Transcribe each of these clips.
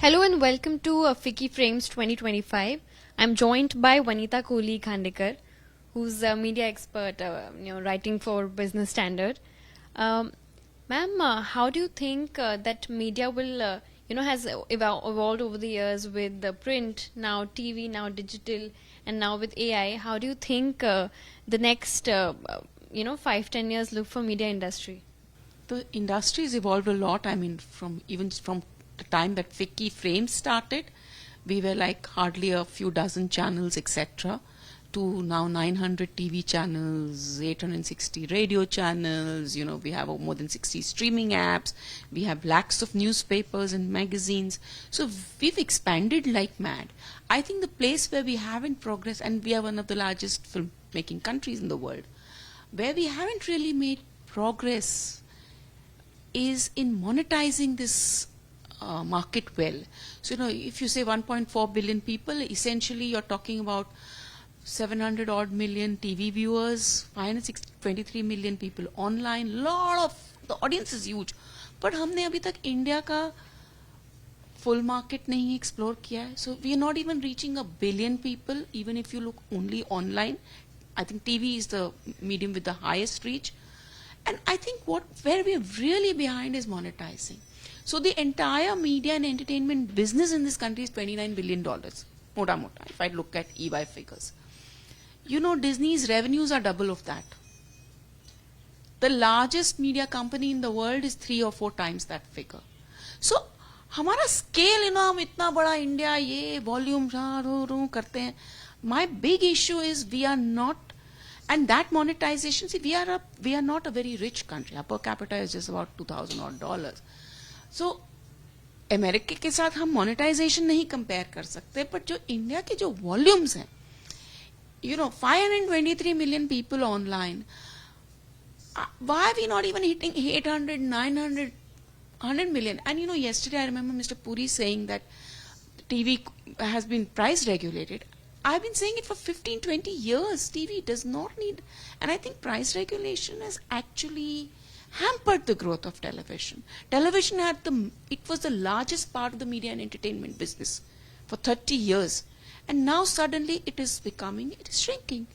Hello and welcome to FICCI Frames 2025. I'm joined by Vanita Kohli Khandekar, who's a media expert, writing for Business Standard. Ma'am, how do you think that media will, has evolved over the years with the print, now TV, now digital, and now with AI? How do you think the next, 5-10 years look for media industry? The industry has evolved a lot. I mean, from the time that FICCI Frames started, we were like hardly a few dozen channels, etc., to now 900 TV channels, 860 radio channels. We have more than 60 streaming apps. We have lakhs of newspapers and magazines. So we've expanded like mad. I think the place where we haven't progressed, and we are one of the largest filmmaking countries in the world, where we haven't really made progress is in monetizing this market well. So, if you say 1.4 billion people, essentially you're talking about 700 odd million TV viewers, 523 million people online. The audience is huge. But हमने अभी तक India का full market नहीं explore किया है. So we are not even reaching 1 billion people, even if you look only online. I think TV is the medium with the highest reach. And I think where we are really behind is monetizing. So the entire media and entertainment business in this country is $29 billion. Mota, if I look at EY figures. Disney's revenues are double of that. The largest media company in the world is 3 or 4 times that figure. So, हमारा scale, हम इतना बड़ा India, ये volume करते हैं. My big issue is we are not, and that monetization, see, we are not a very rich country. Our per capita is just about $2,000 odd. So, America के साथ हम monetization नहीं compare कर सकते, but जो India के जो volumes हैं, 523 million people online, why are we not even hitting 800, 900, 100 million? And yesterday I remember Mr. Puri saying that TV has been price regulated. I've been saying it for 15, 20 years. TV does not need, and I think price regulation has actually hampered the growth of television. Television it was the largest part of the media and entertainment business for 30 years. And now suddenly it is shrinking.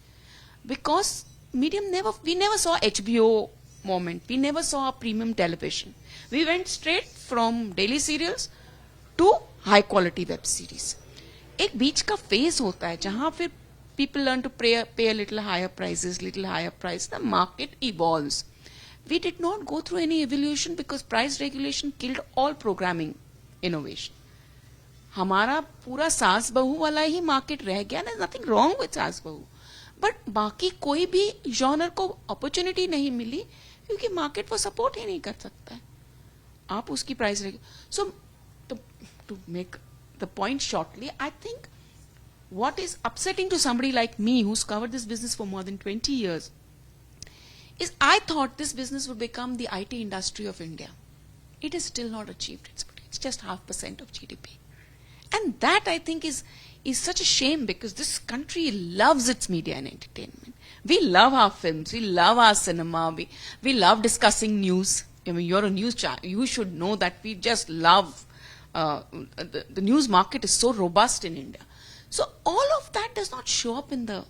Because we never saw HBO moment. We never saw a premium television. We went straight from daily serials to high quality web series. एक बीच का phase होता है जहाँ फिर people learn to pay a little higher prices, the market evolves. We did not go through any evolution because price regulation killed all programming innovation. हमारा पूरा सास बहू वाला ही market रह गया. There's nothing wrong with सास बहू. But बाकी कोई भी genre को opportunity नहीं मिली क्योंकि market वो support ही नहीं कर सकता है. आप उसकी price So, to make the point shortly, I think what is upsetting to somebody like me who's covered this business for more than 20 years is I thought this business would become the IT industry of India. It is still not achieved. It's just 0.5% of GDP. And that I think is such a shame because this country loves its media and entertainment. We love our films. We love our cinema. We love discussing news. I mean, you're a news channel. You should know that we just love the news market is so robust in India. So all of that does not show up in the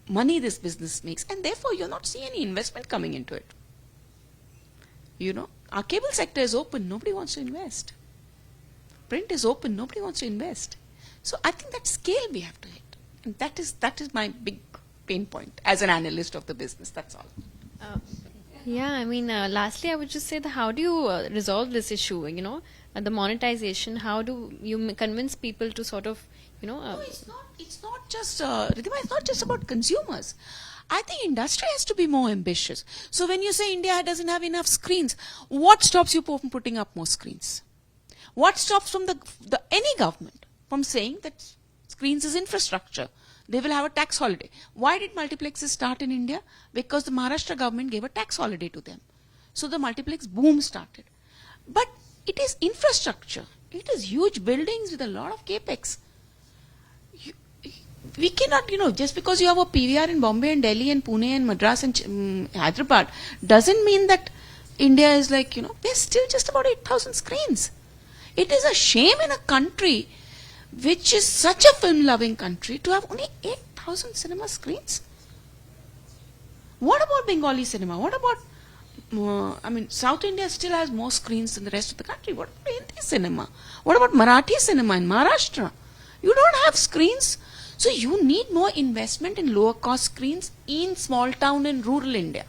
money this business makes, and therefore you're not seeing any investment coming into it. Our cable sector is open, nobody wants to invest. Print is open, nobody wants to invest. So I think that scale we have to hit, and that is my big pain point as an analyst of the business. That's all. Lastly, I would just say that how do you resolve this issue? The monetization. How do you convince people to sort of, No, it's not just Riddhima. It's not just about consumers. I think industry has to be more ambitious. So when you say India doesn't have enough screens, what stops you from putting up more screens? What stops from any government from saying that screens is infrastructure? They will have a tax holiday. Why did multiplexes start in India? Because the Maharashtra government gave a tax holiday to them. So the multiplex boom started. But it is infrastructure. It is huge buildings with a lot of capex. We cannot, just because you have a PVR in Bombay and Delhi and Pune and Madras and Hyderabad doesn't mean that India is like, there's still just about 8,000 screens. It is a shame in a country which is such a film-loving country to have only 8,000 cinema screens. What about Bengali cinema? What about, South India still has more screens than the rest of the country. What about Hindi cinema? What about Marathi cinema in Maharashtra? You don't have screens. So you need more investment in lower cost screens in small town and rural India.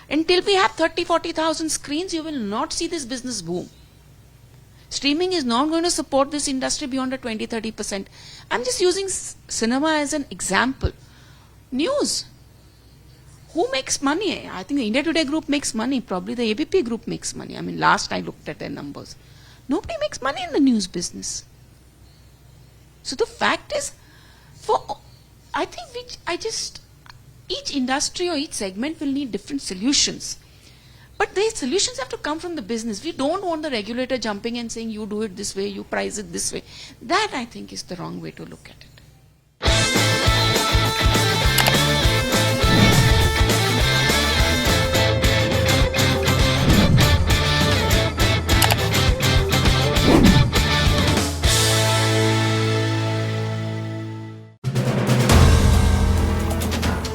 Until we have 30,000-40,000 screens, you will not see this business boom. Streaming is not going to support this industry beyond a 20-30%. I'm just using cinema as an example. News. Who makes money? I think the India Today group makes money. Probably the ABP group makes money. Last I looked at their numbers. Nobody makes money in the news business. So the fact is, each industry or each segment will need different solutions. But these solutions have to come from the business. We don't want the regulator jumping and saying, you do it this way, you price it this way. That, I think, is the wrong way to look at it.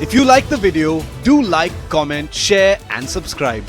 If you like the video, do like, comment, share and subscribe.